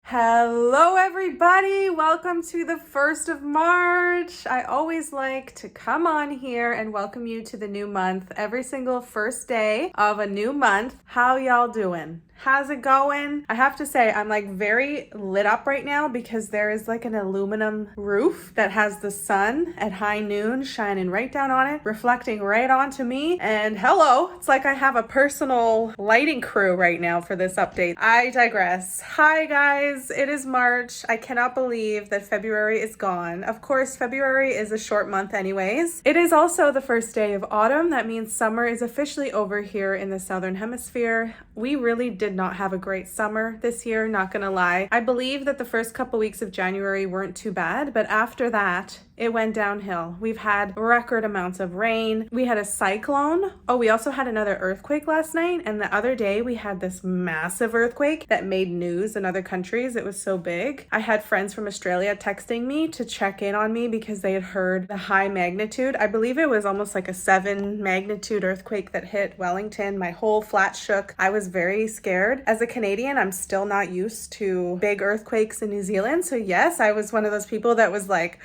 Hello everybody, welcome to the 1st of March. I always like to come on here and welcome you to the new month every single first day of a new month. How y'all doing? How's it going? I have to say I'm like very lit up right now because there is like an aluminum roof that has the sun at high noon shining right down on it, reflecting right onto me. And hello, it's like I have a personal lighting crew right now for this update. I digress. Hi guys, it is March. I cannot believe that February is gone. Of course, February is a short month anyways. It is also the first day of autumn. That means summer is officially over here in the Southern Hemisphere. We really did not have a great summer this year, not gonna lie. I believe that the first couple weeks of January weren't too bad, but after that, it went downhill. We've had record amounts of rain. We had a cyclone. Oh, we also had another earthquake last night. And the other day we had this massive earthquake that made news in other countries. It was so big. I had friends from Australia texting me to check in on me because they had heard the high magnitude. I believe it was almost like a 7 magnitude earthquake that hit Wellington. My whole flat shook. I was very scared. As a Canadian, I'm still not used to big earthquakes in New Zealand. So yes, I was one of those people that was like,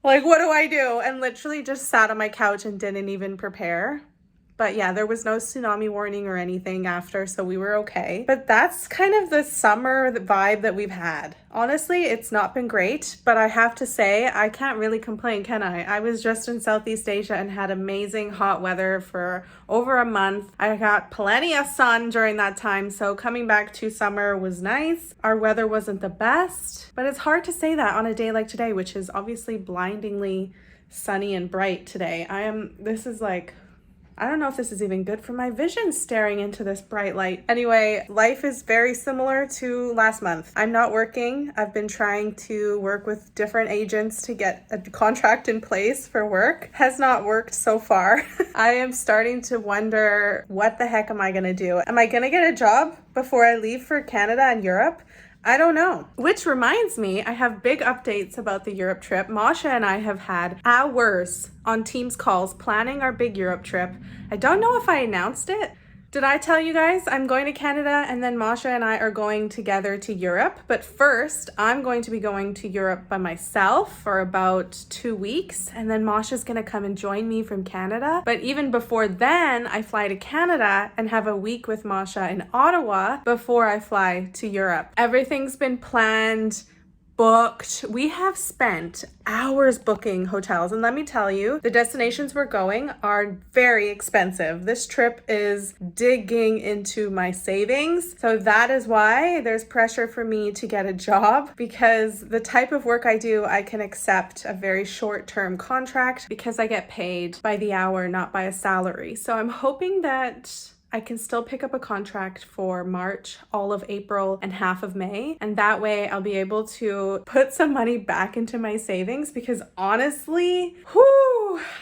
what do I do? And literally just sat on my couch and didn't even prepare. But yeah, there was no tsunami warning or anything after, so we were okay. But that's kind of the summer vibe that we've had. Honestly, it's not been great, but I have to say, I can't really complain, can I? I was just in Southeast Asia and had amazing hot weather for over a month. I got plenty of sun during that time, so coming back to summer was nice. Our weather wasn't the best, but it's hard to say that on a day like today, which is obviously blindingly sunny and bright today. I don't know if this is even good for my vision staring into this bright light. Anyway, life is very similar to last month. I'm not working. I've been trying to work with different agents to get a contract in place for work. Has not worked so far. I am starting to wonder, what the heck am I gonna do? Am I gonna get a job before I leave for Canada and Europe? I don't know. Which reminds me, I have big updates about the Europe trip. Masha and I have had hours on Teams calls planning our big Europe trip. I don't know if I announced it. Did I tell you guys I'm going to Canada and then Masha and I are going together to Europe? But first, I'm going to be going to Europe by myself for about 2 weeks. And then Masha's gonna come and join me from Canada. But even before then, I fly to Canada and have a week with Masha in Ottawa before I fly to Europe. Everything's been planned, booked. We have spent hours booking hotels, and let me tell you, the destinations we're going are very expensive. This trip is digging into my savings, so that is why there's pressure for me to get a job, because the type of work I do, I can accept a very short-term contract because I get paid by the hour, not by a salary. So I'm hoping that I can still pick up a contract for March, all of April, and half of May. And that way I'll be able to put some money back into my savings because honestly,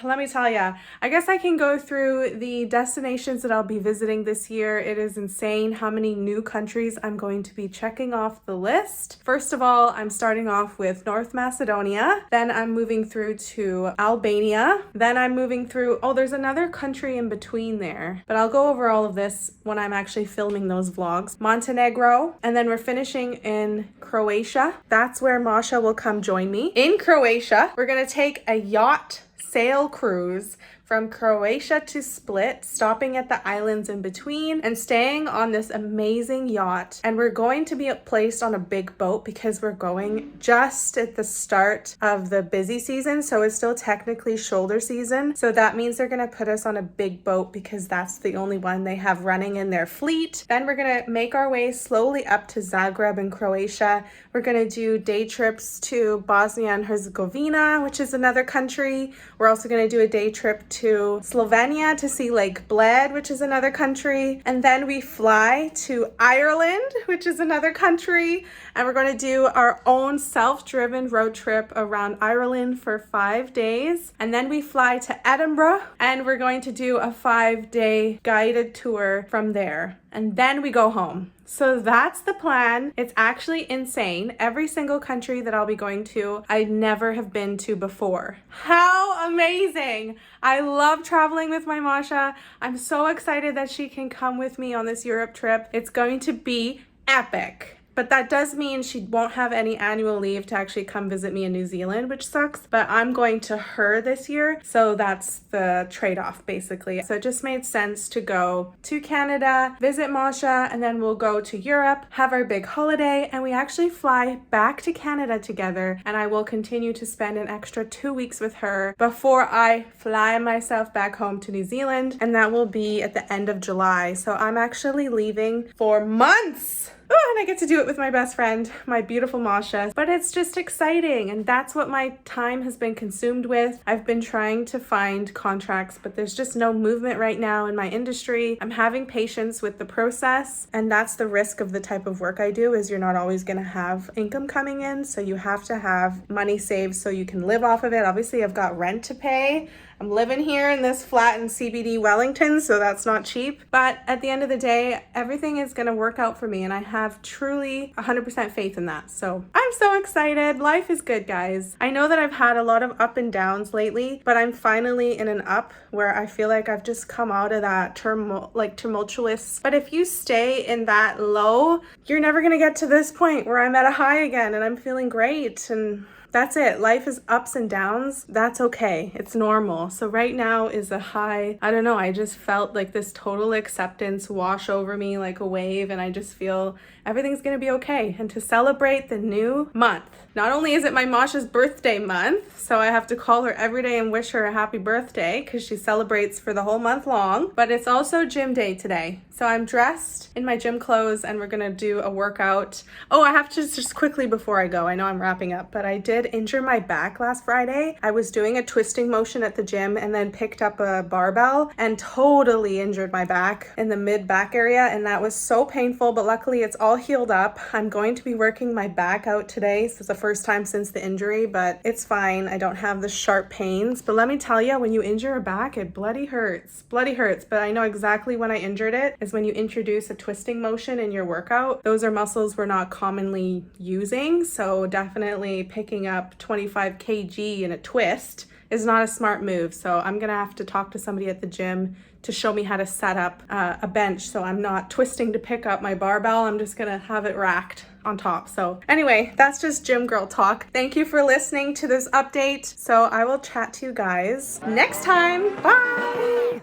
let me tell ya, I guess I can go through the destinations that I'll be visiting this year. It is insane how many new countries I'm going to be checking off the list. First of all, I'm starting off with North Macedonia. Then I'm moving through to Albania. Then I'm moving through, there's another country in between there, but I'll go over all of this when I'm actually filming those vlogs. Montenegro, and then we're finishing in Croatia. That's where Masha will come join me. In Croatia, we're gonna take a yacht sail cruise from Croatia to Split, stopping at the islands in between and staying on this amazing yacht. And we're going to be placed on a big boat because we're going just at the start of the busy season. So it's still technically shoulder season. So that means they're going to put us on a big boat because that's the only one they have running in their fleet. Then we're going to make our way slowly up to Zagreb in Croatia. We're going to do day trips to Bosnia and Herzegovina, which is another country. We're also going to do a day trip to Slovenia to see Lake Bled, which is another country. And then we fly to Ireland, which is another country. And we're going to do our own self-driven road trip around Ireland for 5 days. And then we fly to Edinburgh and we're going to do a 5-day guided tour from there. And then we go home. So that's the plan. It's actually insane. Every single country that I'll be going to, I never have been to before. How amazing! I love traveling with my Masha. I'm so excited that she can come with me on this Europe trip. It's going to be epic. But that does mean she won't have any annual leave to actually come visit me in New Zealand, which sucks. But I'm going to her this year, so that's the trade-off basically. So it just made sense to go to Canada, visit Masha, and then we'll go to Europe, have our big holiday, and we actually fly back to Canada together, and I will continue to spend an extra 2 weeks with her before I fly myself back home to New Zealand, and that will be at the end of July. So I'm actually leaving for months. Oh, and I get to do it with my best friend, my beautiful Masha. But it's just exciting, and that's what my time has been consumed with. I've been trying to find contracts, but there's just no movement right now in my industry. I'm having patience with the process, and that's the risk of the type of work I do, is you're not always going to have income coming in, so you have to have money saved so you can live off of it. Obviously, I've got rent to pay. I'm living here in this flat in CBD Wellington, so that's not cheap. But at the end of the day, everything is going to work out for me, and I have truly 100% faith in that. So I'm so excited. Life is good, guys. I know that I've had a lot of up and downs lately, but I'm finally in an up where I feel like I've just come out of that tumultuous. But if you stay in that low, you're never going to get to this point where I'm at a high again and I'm feeling great. And that's it. Life is ups and downs. That's okay. It's normal. So right now is a high. I don't know. I just felt like this total acceptance wash over me like a wave, and I just feel everything's going to be okay. And to celebrate the new month, not only is it my Masha's birthday month, so I have to call her every day and wish her a happy birthday because she celebrates for the whole month long, but it's also gym day today. So I'm dressed in my gym clothes and we're going to do a workout. Oh, I have to just quickly before I go, I know I'm wrapping up, but I did injure my back last Friday. I was doing a twisting motion at the gym and then picked up a barbell and totally injured my back in the mid back area, and that was so painful, but luckily it's all healed up. I'm going to be working my back out today. So it's the first time since the injury, but it's fine. I don't have the sharp pains, but let me tell you, when you injure a back, it bloody hurts, but I know exactly when I injured it is when you introduce a twisting motion in your workout. Those are muscles we're not commonly using, so definitely picking up 25 kg in a twist is not a smart move. So I'm gonna have to talk to somebody at the gym to show me how to set up a bench so I'm not twisting to pick up my barbell. I'm just gonna have it racked on top. So anyway, that's just gym girl talk. Thank you for listening to this update. So I will chat to you guys next time. Bye.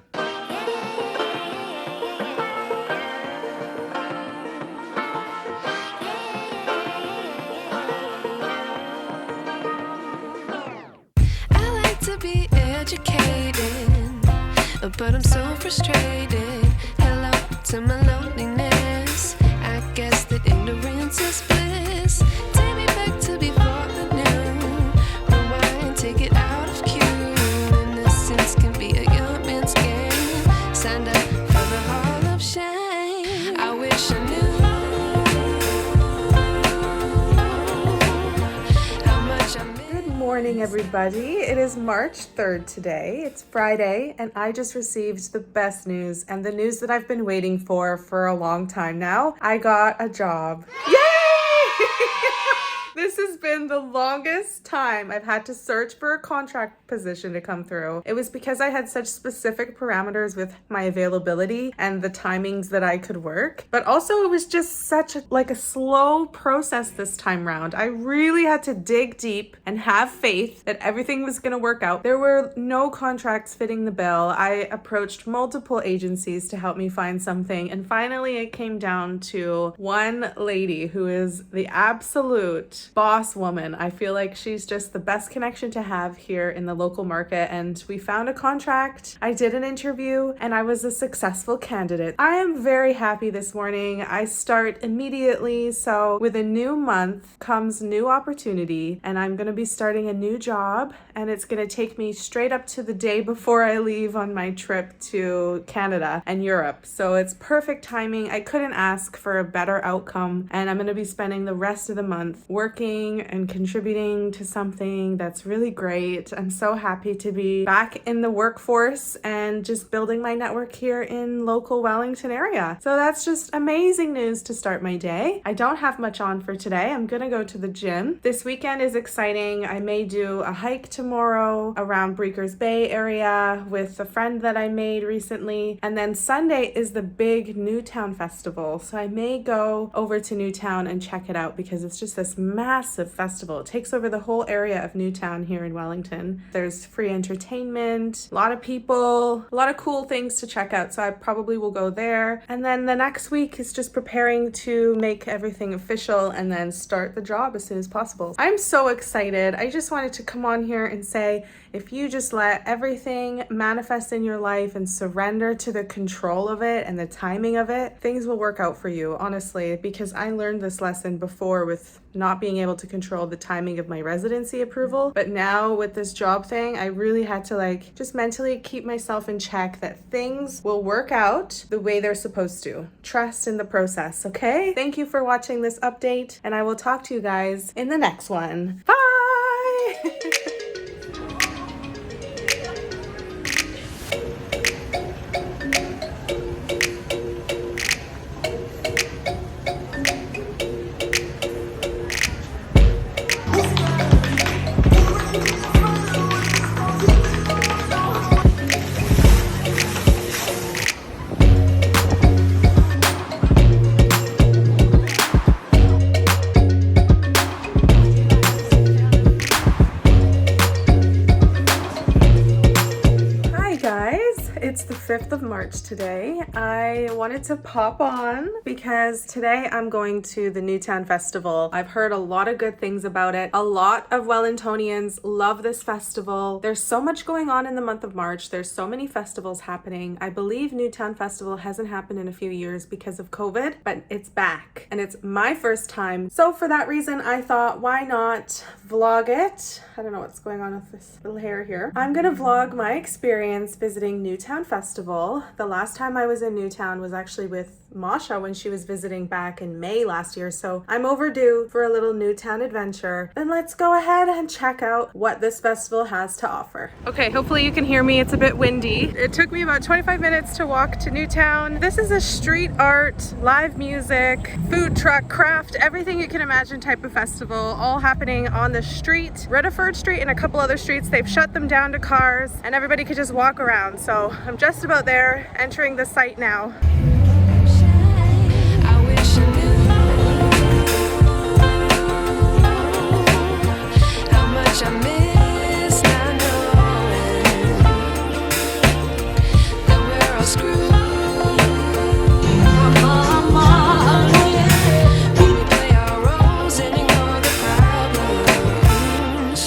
But I'm so frustrated. Hello to my loneliness. I guess that ignorance is bliss. Take me back to before I knew. Rewind, take it out of cue. Innocence can be a young man's game. Signed up for the hall of shame. I wish I knew how much I miss. Good morning, everybody. It is March 3rd today. It's Friday, and I just received the best news, and the news that I've been waiting for a long time now. I got a job. Yay! This has been the longest time I've had to search for a contract position to come through. It was because I had such specific parameters with my availability and the timings that I could work. But also it was just such a slow process this time round. I really had to dig deep and have faith that everything was going to work out. There were no contracts fitting the bill. I approached multiple agencies to help me find something. And finally it came down to one lady who is the absolute boss woman. I feel like she's just the best connection to have here in the local market, and we found a contract. I did an interview and I was a successful candidate. I am very happy this morning. I start immediately, so with a new month comes new opportunity, and I'm going to be starting a new job, and it's going to take me straight up to the day before I leave on my trip to Canada and Europe. So it's perfect timing. I couldn't ask for a better outcome, and I'm going to be spending the rest of the month working working and contributing to something that's really great. I'm so happy to be back in the workforce and just building my network here in local Wellington area. So that's just amazing news to start my day. I don't have much on for today. I'm gonna go to the gym. This weekend is exciting. I may do a hike tomorrow around Breakers Bay area with a friend that I made recently. And then Sunday is the big Newtown festival. So I may go over to Newtown and check it out because it's just this massive festival. It takes over the whole area of Newtown here in Wellington. There's free entertainment, a lot of people, a lot of cool things to check out. So I probably will go there. And then the next week is just preparing to make everything official and then start the job as soon as possible. I'm so excited. I just wanted to come on here and say, if you just let everything manifest in your life and surrender to the control of it and the timing of it, things will work out for you, honestly, because I learned this lesson before with not being able to control the timing of my residency approval. But now with this job thing, I really had to just mentally keep myself in check that things will work out the way they're supposed to. Trust in the process, okay? Thank you for watching this update, and I will talk to you guys in the next one. Bye! It's the 5th of March today. I wanted to pop on because today I'm going to the Newtown Festival. I've heard a lot of good things about it. A lot of Wellingtonians love this festival. There's so much going on in the month of March. There's so many festivals happening. I believe Newtown Festival hasn't happened in a few years because of COVID, but it's back and it's my first time. So for that reason, I thought, why not vlog it? I don't know what's going on with this little hair here. I'm gonna vlog my experience visiting Newtown Festival. The last time I was in Newtown was actually with Masha when she was visiting back in May last year, so I'm overdue for a little Newtown adventure. Then let's go ahead and check out what this festival has to offer. Okay, hopefully you can hear me. It's a bit windy. It took me about 25 minutes to walk to Newtown. This is a street art, live music, food truck, craft, everything you can imagine type of festival, all happening on the street, Rutherford Street and a couple other streets. They've shut them down to cars and everybody could just walk around. So I'm just about there, entering the site now. I wish I knew how much I miss not knowing that we're all screwed. When we play our roles and ignore the problems.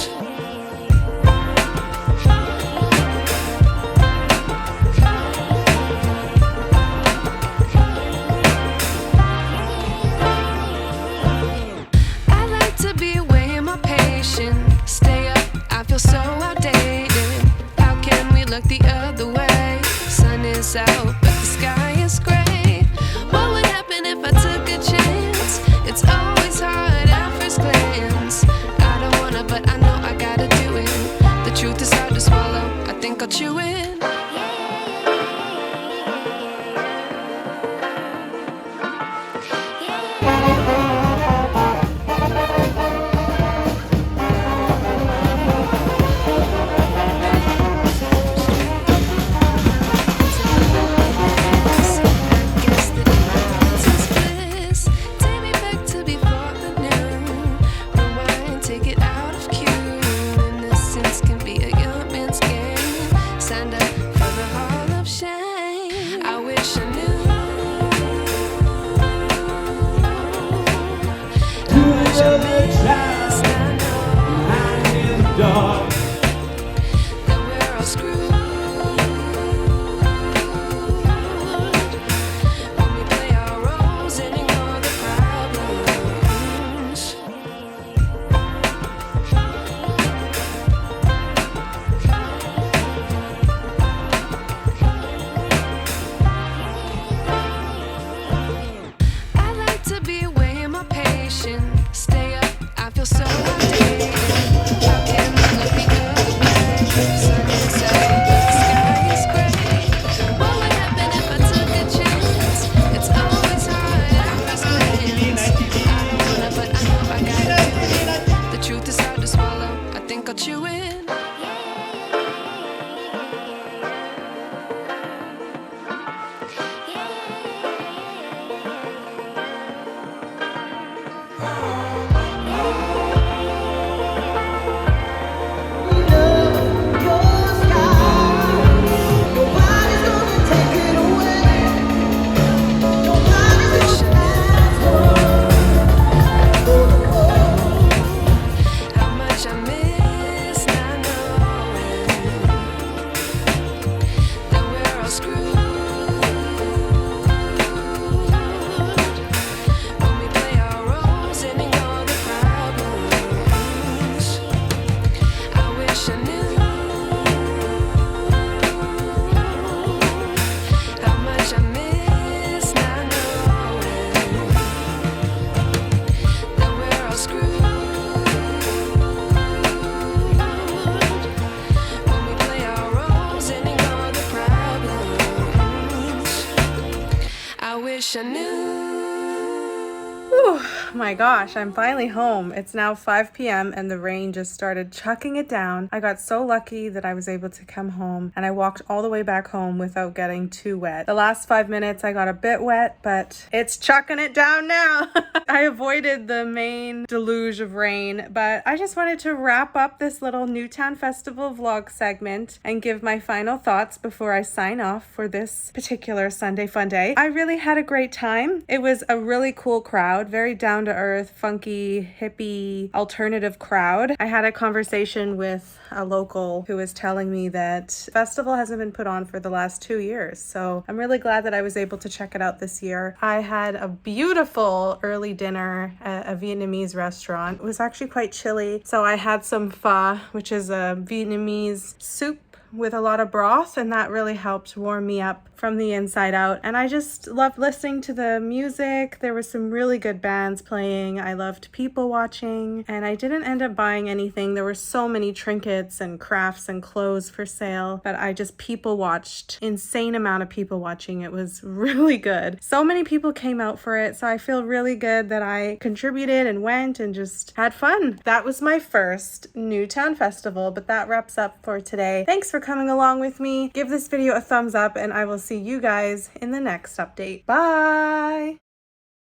my gosh, I'm finally home. It's now 5 p.m. and the rain just started chucking it down. I got so lucky that I was able to come home, and I walked all the way back home without getting too wet. The last 5 minutes I got a bit wet, but it's chucking it down now. I avoided the main deluge of rain, but I just wanted to wrap up this little Newtown Festival vlog segment and give my final thoughts before I sign off for this particular Sunday fun day. I really had a great time. It was a really cool crowd, very down to earth, funky, hippie, alternative crowd. I had a conversation with a local who was telling me that the festival hasn't been put on for the last 2 years. So I'm really glad that I was able to check it out this year. I had a beautiful early dinner at a Vietnamese restaurant. It was actually quite chilly. So I had some pho, which is a Vietnamese soup with a lot of broth, and that really helped warm me up from the inside out. And I just loved listening to the music. There were some really good bands playing. I loved people watching, and I didn't end up buying anything. There were so many trinkets and crafts and clothes for sale, but I just people watched. Insane amount of people watching. It was really good. So many people came out for it, so I feel really good that I contributed and went and just had fun. That was my first Newtown Festival, but that wraps up for today. Thanks for coming along with me. Give this video a thumbs up, and I will see you guys in the next update. Bye!